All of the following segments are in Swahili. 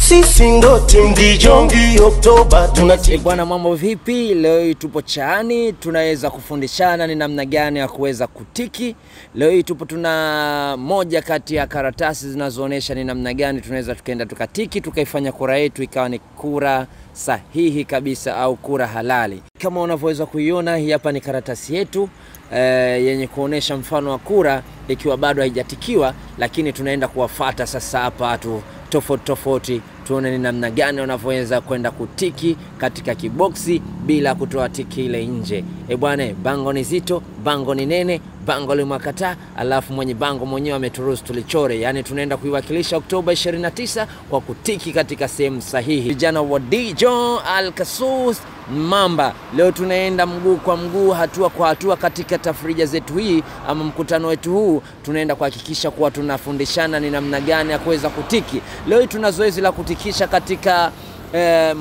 Sisi ndo team Dijongi Oktoba tunatiki. Bwana, mambo vipi? Leo tupo Chaani, tunaweza kufundishana ni namna gani ya kuweza kutiki. Leo tupo tuna moja kati ya karatasi zinazoonesha ni namna gani tunaweza tukaenda tukatiki, tukaifanya kura yetu ikawa ni kura sahihi kabisa au kura halali. Kama unavyoweza kuiona, hii hapa ni karatasi yetu yenye kuonesha mfano wa kura ikiwa bado haijatikiwa, lakini tunaenda kuwafuata sasa hapa watu tofauti tuone ni namna gani wanavyoweza kwenda kutiki katika kiboksi bila kutoa tiki ile nje. Bwana, bango ni zito, bango ni nene, bango limakataa, alafu mwenye bango mwenyewe ameturuhusu tulichore. Yani tunaenda kuiwakilisha Oktoba 29 kwa kutiki katika sehemu sahihi. Vijana wa Dijon Al-Kasus Mamba, leo tunaenda mguu kwa mguu, hatua kwa hatua katika tafrija zetu hii ama mkutano wetu huu. Tunaenda kuhakikisha kuwa tunafundishana ni namna gani ya kuweza kutiki. Leo tuna zoezi la kutikisha katika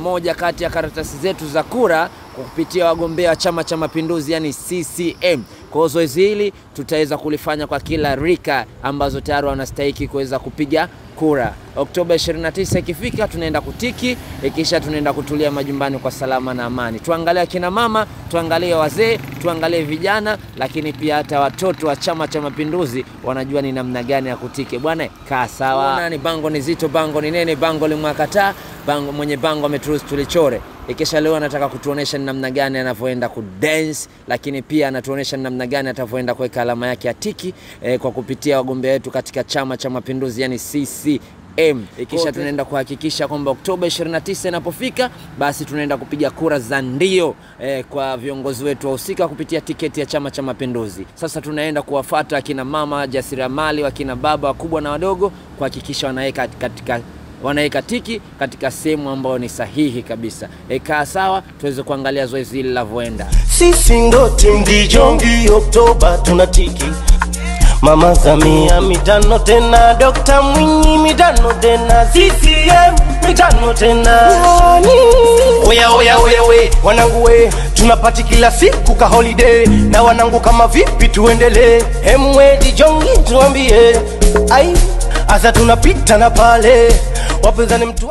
moja kati ya karatasi zetu za kura kupitia wagombea wa Chama cha Mapinduzi, yani CCM. Kwa zoezi hili tutaweza kulifanya kwa kila rika ambazo tayari wanastahili kuweza kupiga kura. Oktoba 29 ikifika tunaenda kutiki, ikisha tunaenda kutulia majumbani kwa salama na amani. Tuangalie kina mama, tuangalie wazee, tuangalie vijana, lakini pia hata watoto wa Chama cha Mapinduzi wanajua ni namna gani ya kutiki. Bwana, kaa sawa. Ni bango ni zito, bango ni nene, bango limwakataa, bango mwenye bango ameturuhusu tulichore. Ikisha leo anataka kutuonesha ni namna gani anavyoenda kudance, lakini pia anatuonesha ni namna gani atavyoenda kuweka alama yake ya tiki kwa kupitia wagombea wetu katika Chama cha Mapinduzi, yani CCM. Ikisha tunaenda kuhakikisha kwamba Oktoba 29 inapofika basi tunaenda kupiga kura za ndio kwa viongozi wetu wahusika kupitia tiketi ya Chama cha Mapinduzi. Sasa tunaenda kuwafuata akina mama, jasiriamali, wakina baba, wakubwa na wadogo, kuhakikisha wanaweka tiki katika sehemu ambayo ni sahihi kabisa. Kaa sawa, tuweze kuangalia zoezi hili linavyoenda. Sisi ndo team Dijongi Oktoba tunatiki. Mama Samia mitano tena, Dr. Mwinyi mitano tena, CCM mitano tena. Oya we, wanangu we, tunapati kila siku ka holiday. Na wanangu kama vipi tuendelee? Hemwe Dijongi tuambie. Ai, asa tunapita na pale wapezani mtu